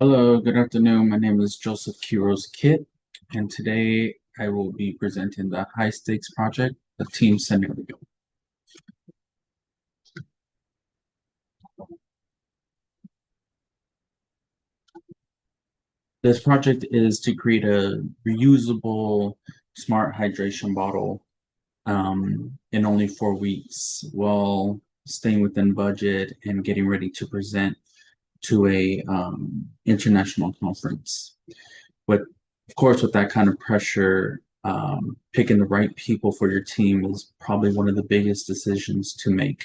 Hello, good afternoon. My name is Joseph Quiroz Kit, and today I will be presenting the high stakes project, a team scenario. This project is to create a reusable smart hydration bottle in only 4 weeks while staying within budget and getting ready to present to a international conference. But of course, with that kind of pressure, picking the right people for your team is probably one of the biggest decisions to make.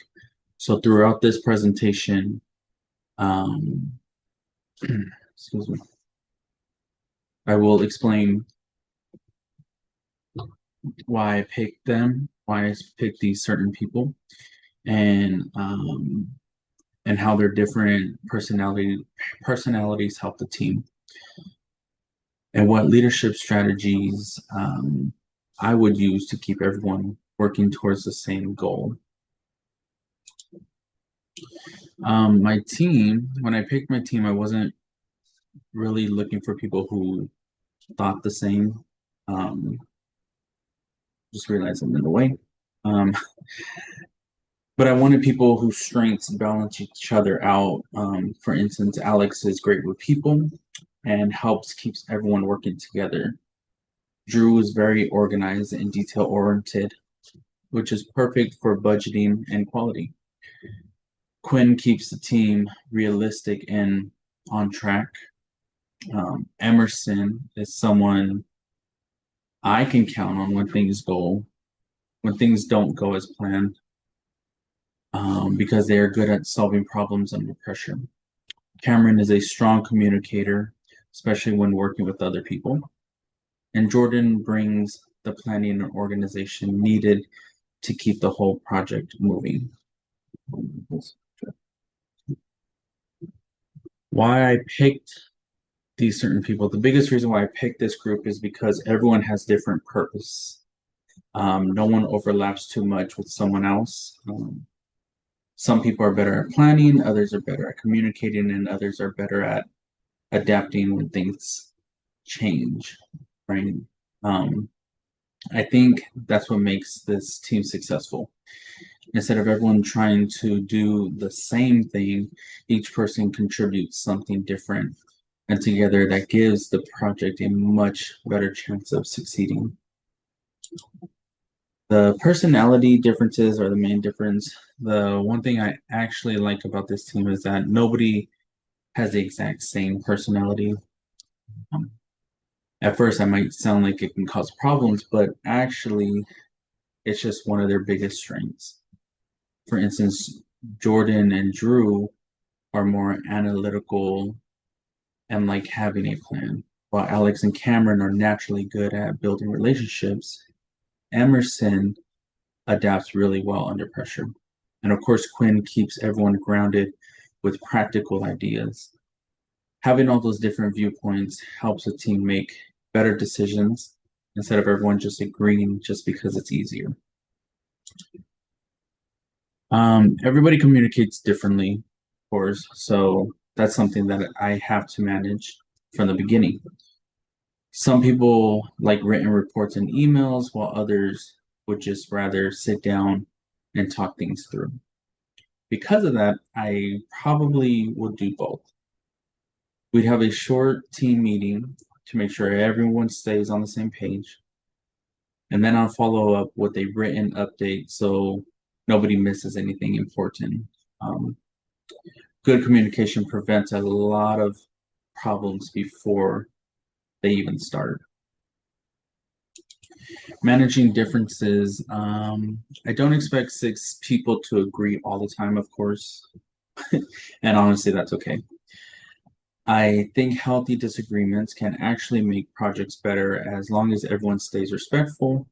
So throughout this presentation, um, excuse me, I will explain why I picked them, why I picked these certain people, and how their different personalities help the team, and what leadership strategies I would use to keep everyone working towards the same goal. My team, when I picked my team, I wasn't really looking for people who thought the same. Um, just realized I'm in the way. Um, but I wanted people whose strengths balance each other out. For instance, Alex is great with people and helps keeps everyone working together. Drew is very organized and detail oriented, which is perfect for budgeting and quality. Quinn keeps the team realistic and on track. Emerson is someone I can count on when things don't go as planned, because they are good at solving problems under pressure. Cameron is a strong communicator, especially when working with other people. And Jordan brings the planning and organization needed to keep the whole project moving. Why I picked these certain people, the biggest reason why I picked this group is because everyone has different purpose. No one overlaps too much with someone else. Some people are better at planning, others are better at communicating, and others are better at adapting when things change, right? Um, I think that's what makes this team successful. Instead of everyone trying to do the same thing, each person contributes something different, and together that gives the project a much better chance of succeeding. The personality differences are the main difference. The one thing I actually like about this team is that nobody has the exact same personality. Um, at first, I might sound like it can cause problems, but actually, it's just one of their biggest strengths. For instance, Jordan and Drew are more analytical and like having a plan, while Alex and Cameron are naturally good at building relationships. Emerson adapts really well under pressure. And of course, Quinn keeps everyone grounded with practical ideas. Having all those different viewpoints helps a team make better decisions instead of everyone just agreeing just because it's easier. Everybody communicates differently, of course, so that's something that I have to manage from the beginning. Some people like written reports and emails, while others would just rather sit down and talk things through. Because of that, I probably would do both. We'd have a short team meeting to make sure everyone stays on the same page. And then I'll follow up with a written update so nobody misses anything important. Um, Good communication prevents a lot of problems before they even start. Managing differences. I don't expect six people to agree all the time, of course. And honestly, that's okay. I think healthy disagreements can actually make projects better as long as everyone stays respectful.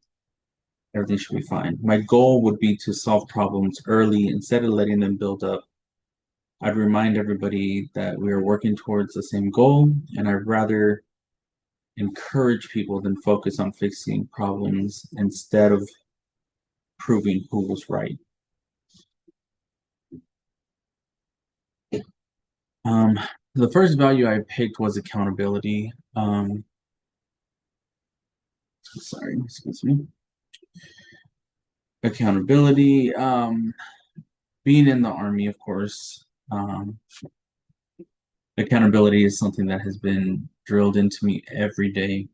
Everything should be fine. My goal would be to solve problems early instead of letting them build up. I'd remind everybody that we are working towards the same goal, and I'd rather encourage people than focus on fixing problems instead of proving who was right. Um, The first value I picked was accountability. Sorry, excuse me. Accountability. Being in the army, of course, accountability is something that has been drilled into me every day.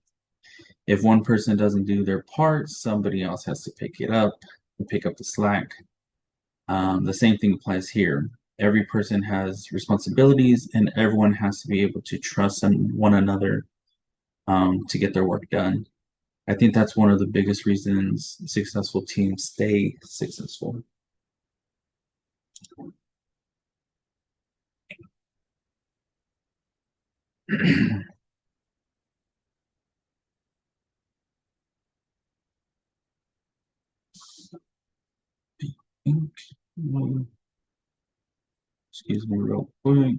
If one person doesn't do their part, somebody else has to pick it up and pick up the slack. The same thing applies here. Every person has responsibilities, and everyone has to be able to trust one another to get their work done. I think that's one of the biggest reasons successful teams stay successful. Excuse me, real quick.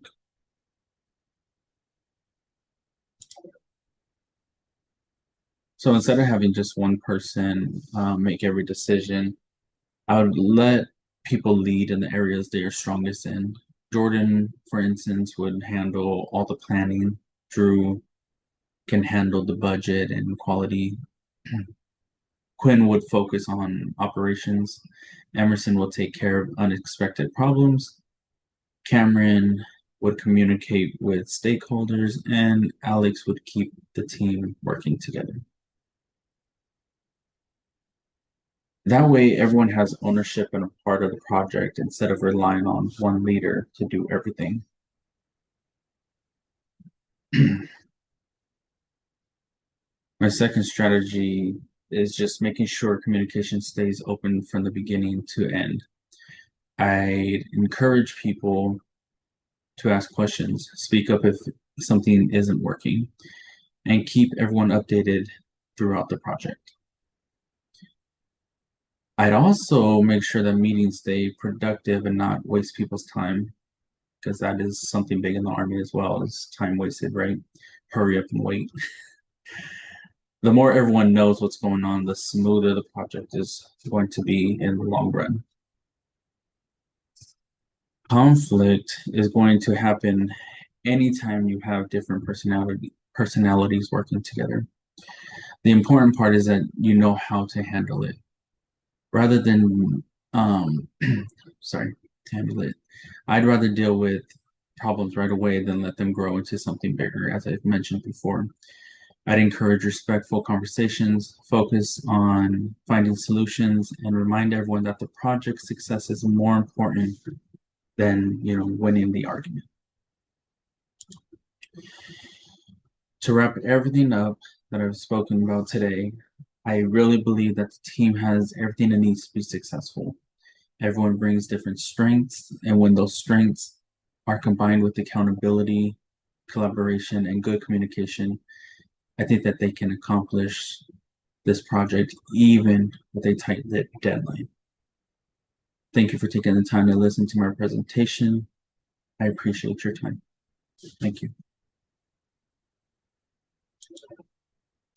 So instead of having just one person make every decision, I would let people lead in the areas they are strongest in. Jordan, for instance, would handle all the planning. Drew can handle the budget and quality. Quinn would focus on operations. Emerson will take care of unexpected problems. Cameron would communicate with stakeholders, and Alex would keep the team working together. That way, everyone has ownership and a part of the project instead of relying on one leader to do everything. My second strategy is just making sure communication stays open from the beginning to end. I encourage people to ask questions, speak up if something isn't working, and keep everyone updated throughout the project. I'd also make sure that meetings stay productive and not waste people's time, because that is something big in the Army as well, is time wasted, right? Hurry up and wait. The more everyone knows what's going on, the smoother the project is going to be in the long run. Conflict is going to happen anytime you have different personalities working together. The important part is that you know how to handle it rather than sorry, handle it. I'd rather deal with problems right away than let them grow into something bigger, as I've mentioned before. I'd encourage respectful conversations, focus on finding solutions, and remind everyone that the project's success is more important than, winning the argument. To wrap everything up that I've spoken about today, I really believe that the team has everything it needs to be successful. Everyone brings different strengths, and when those strengths are combined with accountability, collaboration, and good communication, I think that they can accomplish this project even with a tight deadline. Thank you for taking the time to listen to my presentation. I appreciate your time. Thank you.